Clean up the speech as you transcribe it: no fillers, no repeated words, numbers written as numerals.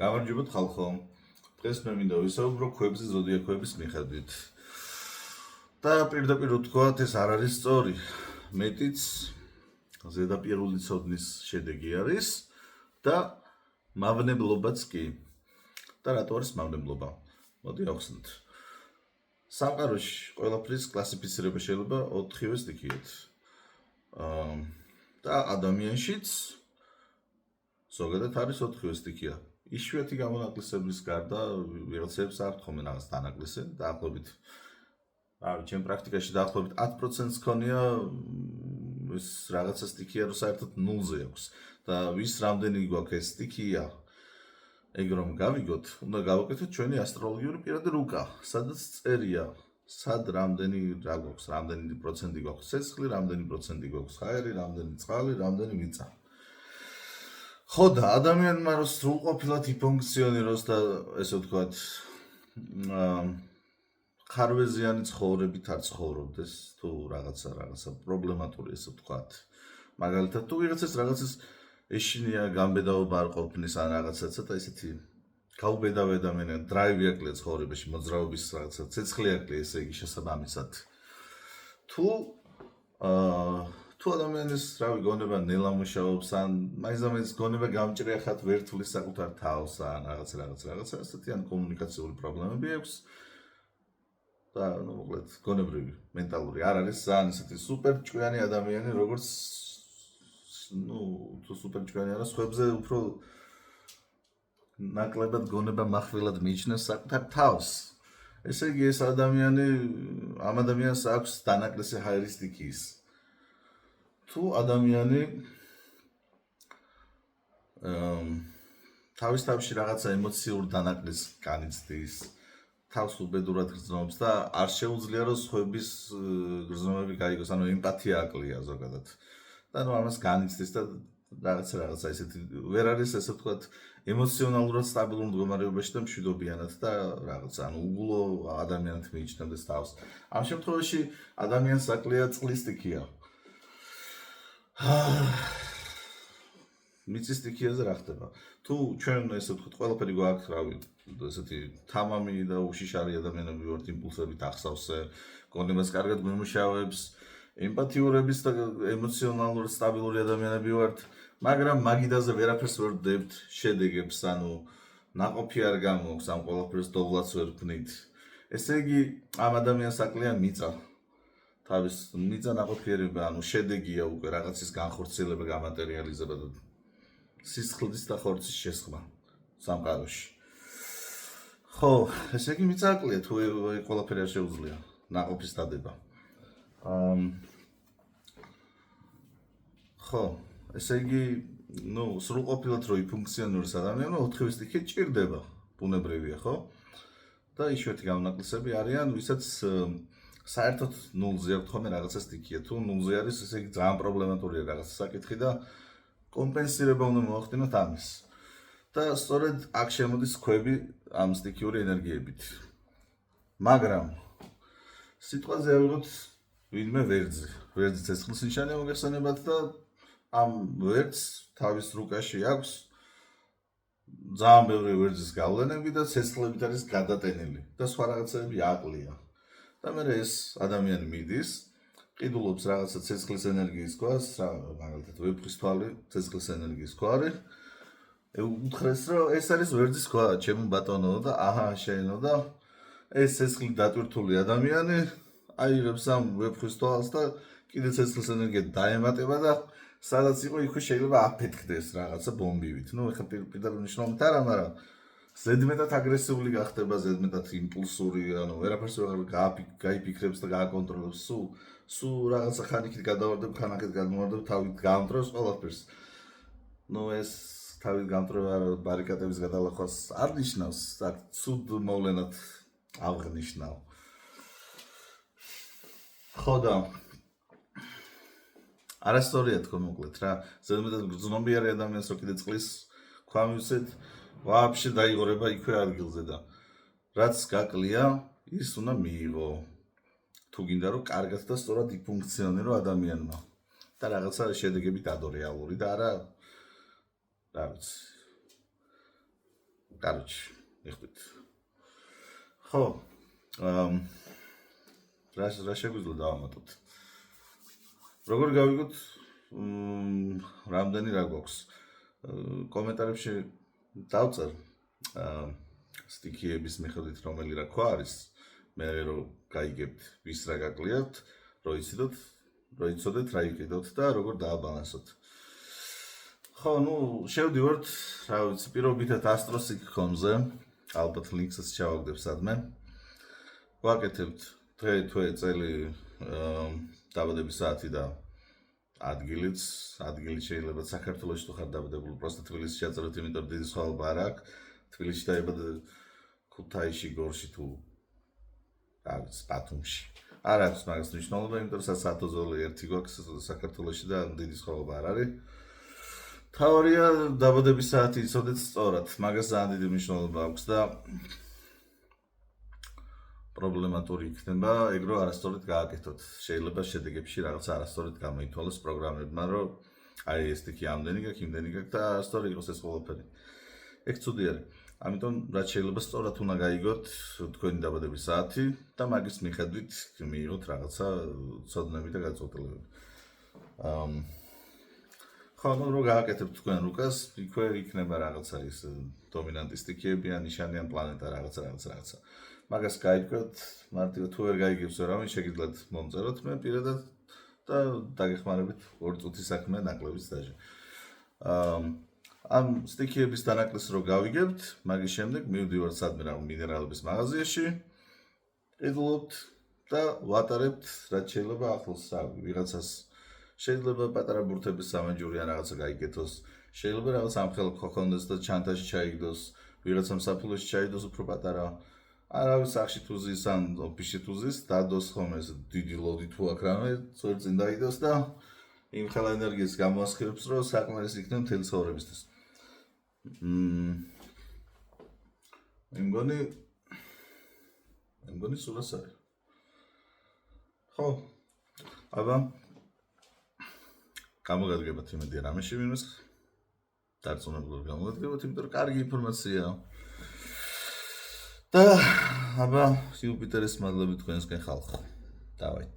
გამარჯობათ ხალხო. დღეს მე მინდა ვისაუბრო ქვებზე ზოდიაქოების მიხედვით. და პირდაპირ ვთქვათ, ეს არ არის სწორი. მეტიც ზედაპირული ცოდნის შედეგი არის და მავნებლობაც კი. და რატო არის მავნებლობა? მოდი ავხსნათ. სამყაროში ყველაფრის კლასიფიცირება შეიძლება 4-ვე სტიქიით. და ადამიანშიც ზოგადად არის 4-ვე სტიქია. იშვიათი გამონაკლისების გარდა ვიღაცებს აქვთ ხოლმე რაღაც დანაკლისი, დაახლოებით ჩემ პრაქტიკაში დაახლოებით 10%-ს ქონია ეს რაღაცა სტიქია, რომ საერთოდ 0-ზე აქვს. და ვის რამდენი გვაქვს ეს სტიქია, ეგ რომ გავიგოთ, უნდა გავაკეთოთ ჩვენი ასტროლოგიური პირადი რუკა, სადაც წერია, სად რამდენი რა გვაქვს, რამდენი პროცენტი გვაქვს ცეცხლი, რამდენი პროცენტი გვაქვს ჰაერი, რამდენი წყალი, რამდენი მიწა. ხო და ადამიანმა რომ სრულყოფილად იფუნქციონიროს და ესე ვთქვათ, ხარვეზიანი ცხოვრებით არ ცხოვრობდეს, თუ რაღაცა პრობლემატური ესე ვთქვათ. მაგალითად, თუ ვიღაცას რაღაცას ეშინია გამბედაობა არ ყოფნის ან რაღაცაცა და ესეთი გაუბედავ ადამიანს დრაივი აკლია ცხოვრებაში, მოძრაობის რაღაცა ცეცხლი აკლია, ესე იგი შესაბამისად. თუ ადამიანის რავი გონება ნელა მუშაობს ან მაინც გონება გამჭრიახად ვერ თulis საკუთარ თავს ან რაღაცა ასეთი ან კომუნიკაციული პრობლემები აქვს და მოკლედ გონებრივი მენტალური არ არის ძალიან ესეთი სუპერ ჭკვიანი ადამიანი როგორც თუ სუპერ ჭკვიანი არა სხვებზე უფრო ნაკლებად გონება מחვილად მიიჩნევს საკუთარ თავს. ესე იგი ეს ადამიანი ამ ადამიანს აქვს დანაკლისი ჰაერის სტიქიის. თუ ადამიანი თავის თავში რაღაცა ემოციურ დანაკლისს განიცდის, თავს უბედურად გრძნობს და არ შეუძლია რომ სხვების გრძნობები გაიგოს, ანუ ემპათია აკლია ზოგადად. და ამას განიცდის და რაღაცა ესეთი ვერ არის ესე ვთქვათ ემოციონალურად სტაბილურ მდგომარეობაში და მშვიდობიანად და რაღაცა ანუ უგულო ადამიანად მიიჩნევდეს თავს. ამ შემთხვევაში ადამიანს აკლია წყლის სტიქია. მიწის სტიქიაზე რა ხდება? თუ ჩვენ ესე ვთქვათ, ყველაფერი გვაქვს, რავი, ესეთი თამამი და უშიშარი ადამიანები ვართ, იმპულსებით ახსავსე, გონებას კარგად გვიმუშავებს, ემპათიურების და ემოციონალურად სტაბილური ადამიანები ვართ, მაგრამ მაგიდაზე ვერაფერს ვერ ვდებთ, შედეგებს, ანუ ნაყოფი არ გამოაქვს, ამ ყველაფერს დოვლაც ვერ ვქნით. ესე იგი, ამ ადამიანს აკლია მიწა. თავის მიწა ნაყოფიერება, ანუ შედეგია უკვე რაღაცის განხორციელება, გამატერიალიზება და სისხლის და ხორცის შესხმა სამყაროში. ხო, ესე იგი მიწა აკლია, თუ ყველაფერი არ შეუძლია ნაყოფის დადება. ხო, ესე იგი, სრულყოფილად რო იფუნქციონიროს ადამიანმა 4-ვე სტიქია ჭირდება, ბუნებრივია, ხო? და იშვიათი გამონაკლისები არიან, ვისაც საერთოდ 0-ზე აქვს ხოლმე რაღაცა სტიქია. თუ 0-ზე არის, ესე იგი ძალიან პრობლემატურია რაღაცა საკითხი და კომპენსირება უნდა მოახდინოთ ამის. და სწორედ აქ შემოდის ქვები ამ სტიქიური ენერგიებით. მაგრამ სიტყვაზე ავიღოთ ვინმე ვერძი. ვერძი ცეცხლის ნიშანია მოგეხსენებათ და ამ ვერძს თავის რუკაში აქვს ძალიან ბევრი ვერძის გავლენები და ცეცხლებით არის გადატენილი და სხვა რაღაცები აკლია. და მე ეს ადამიანი მიდის, ყიდულობს რაღაცა ცეცხლის ენერგიის ქვას, მაგალითად ვეფხვის თვალი, ცეცხლის ენერგიის ქვარი. უთხრეს რომ ეს არის ვერძის ქვა, ჩემო ბატონო და აჰა შენო და ეს ცეცხლით დატვირთული ადამიანი აიღებს ამ ვეფხვის თვალს და კიდე ცეცხლის ენერგია დაემატება და სადაც იყო იქ შეიძლება აფეთქდეს რაღაცა ბომბივით. ეხლა პირდაპირ მნიშვნელობით არა, მაგრამ ზედმეტად აგრესიული გახდება, ზედმეტად იმპულსური, ანუ ვერაფერს გაიფიქრებს და გააკონტროლებს, სულ რაღაცა ხანიქით გადავარდებ, ხანახით გადმოვარდებ, თავით გაამტრევს ყველაფერს. ეს თავით გამტრევა ბარიკადების გადალახვას არ ნიშნავს, ცუდ მოვლენად აღნიშნავ. ხო და არასწორია თქო მოკლედ რა, ზედმეტად გრძნობიარე ადამიანს რო კიდე წყლის ქვა მივცეთ, ვაფშე დაიღორება იქვე ადგილზე და რაც გაკლია, ის უნდა მიიღო. თუ გინდა რომ კარგად და სწორად იფუნქციონირო ადამიანმა და რაღაცა შედეგები დადო რეალური და არა რა ვიცი კაროჩი, იხდით. ხო, რა შეგვიძლია დავამატოთ? როგორ გავიგოთ, რამდენი რა გვაქვს? კომენტარებში დავწერ სტიქიების მიხედვით რომელი რა ქვა არის, მე რომ გაიგებთ ვის რა გაკლიათ, რო იცოდეთ რა იყიდოთ და როგორ დააბალანსოთ. ხო, შევდივართ, რა ვიცი, პირობითად AstroSeek com-ზე, ალბათ ლინკსაც ჩავაგდებ სადმე. ვაკეთებთ დღე წელი დაბადების საათი და ადგილი შეიძლება საქართველოში თუ ხარ დაბადებული, პროსტა თბილისში ჩაწეროთ, იმიტომ დიდი სხვაობა არ აქვს. თბილისში დაიბადა ქუთაისში, გორში თუ რა ვიცი, ბათუმში. არ აქვს მაგას მნიშვნელობა, იმიტომ რომ სათოზოლი ერთი გვაქვს საქართველოში და დიდი სხვაობა არ არის. თავარია დაბადების საათი იცოდეთ სწორად, მაგას ძალიან დიდი მნიშვნელობა აქვს და პრობლემატური იქნება, ეგრო არასწორად გააკეთოთ. შეიძლება შედეგებში რაღაც არასწორად გამოითვალოს პროგრამებმა, რომ აი ეს ტიქი ამდენი გაქვს, იმდენი გაქვს და არასწორი იყოს ეს ყველაფერი. ეგ ცუდი არის. ამიტომ რაც შეიძლება სწორად უნდა გაიგოთ თქვენი დაბადების საათი და მაგის მიხედვით მიიღოთ რაღაცა ცოდნები და გაწყვეტილებები. ხო, რო გააკეთებთ თქვენ რუკას, იქვე იქნება რაღაცა ის დომინანტის ტიქიები ან ნიშანი ან პლანეტა რაღაცა. მაგას გაიგოთ, მარტივად თუ ვერ გაიგებს ვერავინ, შეგიძლიათ მომწეროთ მე პირადად და დაგეხმარებით 2 წუთის საქმეა ნაკლებიც დაჟე. ამ სტიქიების დანაკლისს რო გავიგებთ, მაგის შემდეგ მივდივართ სადმე რა მინერალების მაღაზიაში, ყიდულობთ და ვატარებთ რაც შეიძლება ახლოს ვიღაცას შეიძლება პატარა ბურთების სამაჯური ან რაღაცა გაიგეთოს, შეიძლება რაღაც ამხელა ქონდეს და ჩანთაში ჩაიგდოს, ვიღაცამ საფულეში ჩაიდოს უფრო პატარა. არავის სახში თუ ზის ან ოფისში თუ ზის, დადოს ხომ ეს დიდი ლოდი თუ აქ რამე, წვერ წინ დაიდოს და იმ ხელა ენერგიას გამოასხივებს, რომ საკმარისი იქნება მთელი ცხოვრებისთვის. მე მგონი სულ ეს არის. ხო, აბა გამოგადგებათ იმედი რამეში ვინმეს დარწმუნებულად გამოგადგებათ, იმიტომ რომ კარგი ინფორმაციაა. და აბა იუპიტერის მადლები თქვენსკენ ხალხო. დავით.